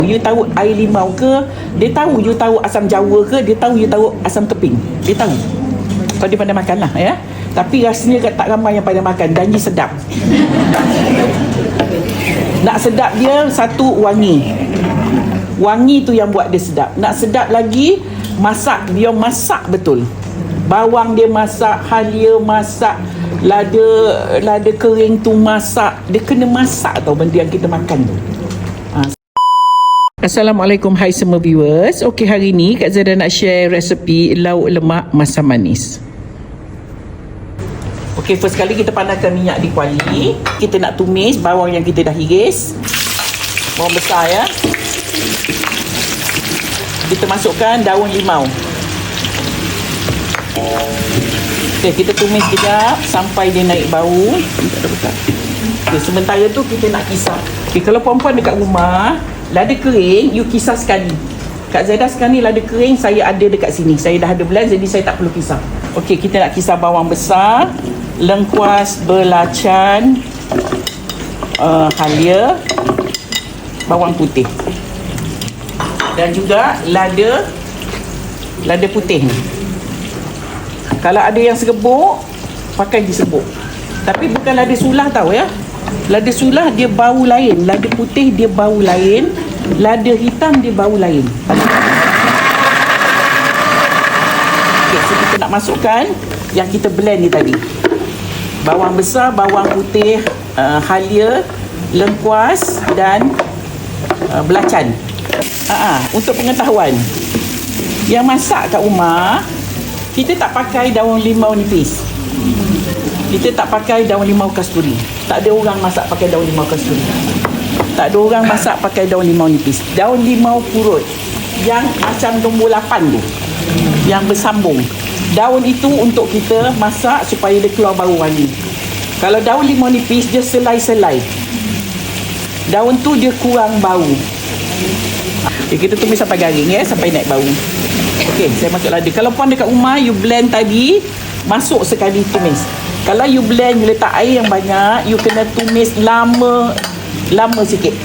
You taruh air limau ke, dia tahu you taruh asam jawa ke, dia tahu you taruh asam keping. Dia tahu. Kalau dia pandai makan lah ya. Tapi rasanya tak ramai yang pandai makan. Janji sedap. Nak sedap dia, satu, wangi. Wangi tu yang buat dia sedap. Nak sedap lagi, masak. Dia masak betul. Bawang dia masak, halia masak, lada kering tu masak. Dia kena masak tau benda yang kita makan tu. Assalamualaikum, hai semua viewers. Okey, hari ni Kak Zada nak share resepi lauk lemak masam manis. Okey, first kali kita panaskan minyak di kuali. Kita nak tumis bawang yang kita dah iris. Bawang besar ya. Kita masukkan daun limau. Okey, kita tumis sekejap sampai dia naik bau. Okey, sementara tu kita nak kisar. Okey, kalau perempuan dekat rumah, lada kering, you kisar sekali. Kak Zada sekarang ni lada kering saya ada dekat sini. Saya dah ada blend, jadi saya tak perlu kisar. Okey, kita nak kisar bawang besar, lengkuas, belacan, halia, bawang putih. Dan juga lada putih ni. Kalau ada yang serbuk, pakai diserbuk. Tapi bukan lada sulah tau ya. Lada sulah dia bau lain, lada putih dia bau lain, lada hitam dia bau lain. Okay, so kita nak masukkan yang kita blend ni tadi. Bawang besar, bawang putih, halia, lengkuas dan belacan. Untuk pengetahuan, yang masak kat rumah, kita tak pakai daun limau nipis. Kita tak pakai daun limau kasturi. Tak ada orang masak pakai daun limau kasturi. Tak ada orang masak pakai daun limau nipis. Daun limau purut yang macam nombor 8 tu, yang bersambung. Daun itu untuk kita masak supaya dia keluar bau wangi. Kalau daun limau nipis, dia selai-selai. Daun tu dia kurang bau. Okay, kita tumis sampai garing ya, sampai naik bau. Okey, saya masuk lada. Kalau puan dekat rumah, you blend tadi, masuk sekali tumis. Kalau you blend, you letak air yang banyak, you kena tumis lama sikit.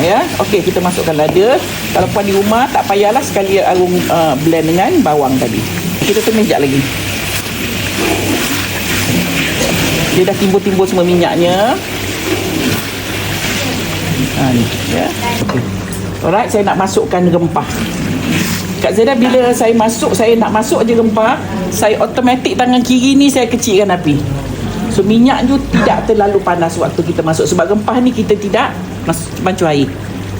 Ya. Okey, kita masukkan lada. Kalau puan di rumah, tak payahlah sekali arung blend dengan bawang tadi. Kita tumis sekejap lagi. Dia dah timbul-timbul semua minyaknya. Ni, ya. Okey. Alright, saya nak masukkan rempah. Kak Zada bila saya nak masuk je rempah, saya automatik tangan kiri ni saya kecilkan api. So minyak tu tidak terlalu panas waktu kita masuk. Sebab rempah ni kita tidak bancuh air.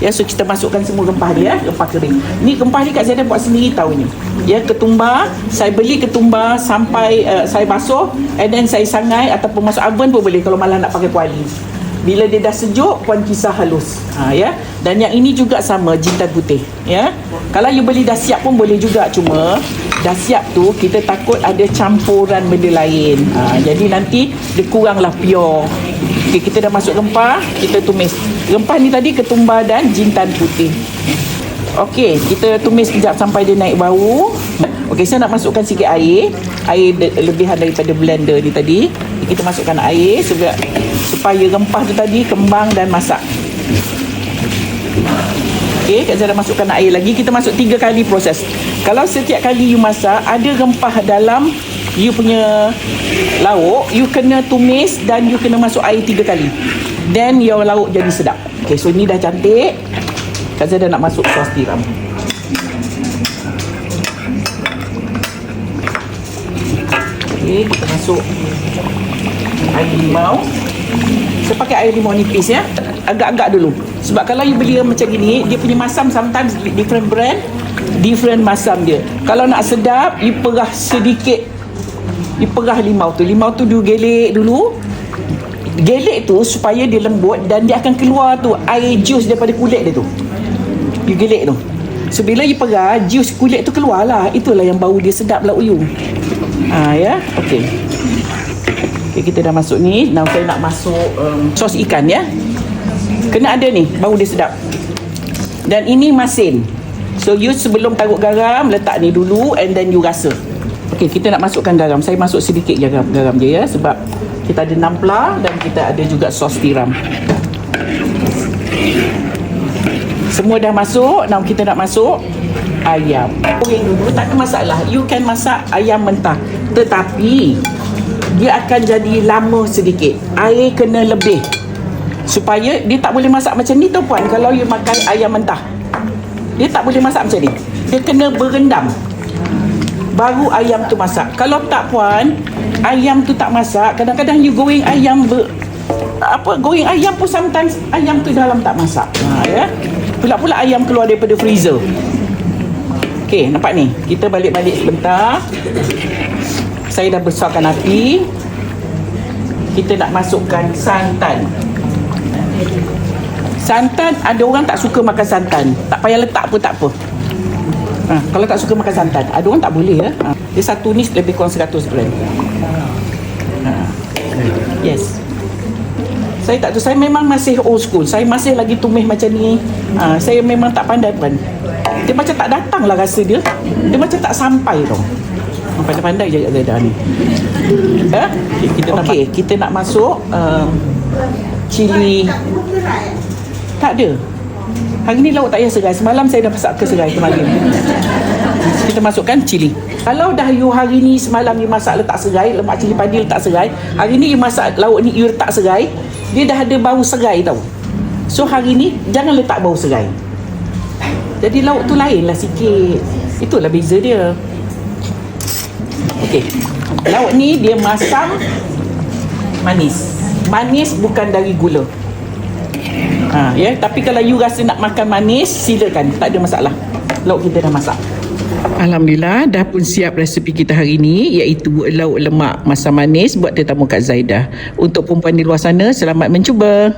Ya, so kita masukkan semua rempah dia, rempah kering. Ni rempah ni Kak Zada buat sendiri tahu ni. Ya, ketumbar, saya beli ketumbar sampai saya basuh, and then saya sangai ataupun masuk oven pun boleh kalau malah nak pakai kuali. Bila dia dah sejuk, puan kisar halus. Ya. Dan yang ini juga sama, jintan putih. Ya. Kalau you beli dah siap pun boleh juga. Cuma dah siap tu kita takut ada campuran benda lain. Jadi nanti dia kuranglah pure. Okay, kita dah masuk rempah, kita tumis. Rempah ni tadi ketumbar dan jintan putih. Okey, kita tumis sekejap sampai dia naik bau. Okey, saya nak masukkan sikit air. Air lebihan daripada blender ni tadi. Kita masukkan air supaya rempah tu tadi kembang dan masak. Okey, Kak Zara masukkan air lagi. Kita masuk 3 kali proses. Kalau setiap kali you masak ada rempah dalam you punya lauk, you kena tumis dan you kena masuk air 3 kali. Then your lauk jadi sedap. Okey, so ni dah cantik. Kak Zara nak masuk sos tiram. Okey, kita masuk air limau. Saya pakai air limau nipis ya. Agak-agak dulu. Sebab kalau you beli macam gini, dia punya masam sometimes different brand, different masam dia. Kalau nak sedap, you perah sedikit. You perah limau tu. Limau tu you gelek dulu. Gelek tu supaya dia lembut dan dia akan keluar tu air jus daripada kulit dia tu. You gelek tu. So bila you perah, jus kulit tu keluar lah. Itulah yang bau dia sedap lauk you. Ya. Okey. Okay, kita dah masuk ni. Now saya nak masuk sos ikan ya. Kena ada ni, bau dia sedap. Dan ini masin. So you sebelum taruh garam, letak ni dulu and then you rasa. Okey, kita nak masukkan garam. Saya masuk sedikit garam je ya, sebab kita ada nampla dan kita ada juga sos tiram. Semua dah masuk. Now kita nak masuk ayam. Goreng dulu, tak ada masalah. You can masak ayam mentah. Tetapi dia akan jadi lama sedikit. Air kena lebih. Supaya dia tak boleh masak macam ni tau puan. Kalau you makan ayam mentah, dia tak boleh masak macam ni. Dia kena berendam baru ayam tu masak. Kalau tak puan, ayam tu tak masak. Kadang-kadang you goreng ayam goreng ayam pun sometimes ayam tu dalam tak masak. Ya. Pula-pula ayam keluar daripada freezer. Okey, nampak ni. Kita balik-balik sebentar. Saya dah besarkan api. Kita nak masukkan santan. Santan, ada orang tak suka makan santan. Tak payah letak pun tak apa. Kalau tak suka makan santan, ada orang tak boleh ya. Dia satu ni lebih kurang 100 gram. Yes. Saya tak tahu, saya memang masih old school. Saya masih lagi tumis macam ni. Saya memang tak pandai pun. Dia macam tak datang lah rasa dia. Dia macam tak sampai tau. Pandai-pandai je Zaidah ni. Okey, kita nak masuk cili. Tak ada. Hari ni lauk tak payah serai. Semalam saya dah masak ke serai kemarin. Kita masukkan cili. Kalau dah you hari ni semalam you masak letak serai, lemak cili padi letak serai, hari ni you masak lauk ni you letak serai, dia dah ada bau serai tau. So hari ni jangan letak bau serai. Jadi lauk tu lain lah sikit. Itulah beza dia. Okey. Lauk ni dia masam manis. Manis bukan dari gula. Ya, tapi kalau you rasa nak makan manis, silakan, tak ada masalah. Lauk kita dah masak. Alhamdulillah, dah pun siap resipi kita hari ini, iaitu lauk lemak masam manis buat tetamu Kak Zaidah. Untuk perempuan di luar sana, selamat mencuba.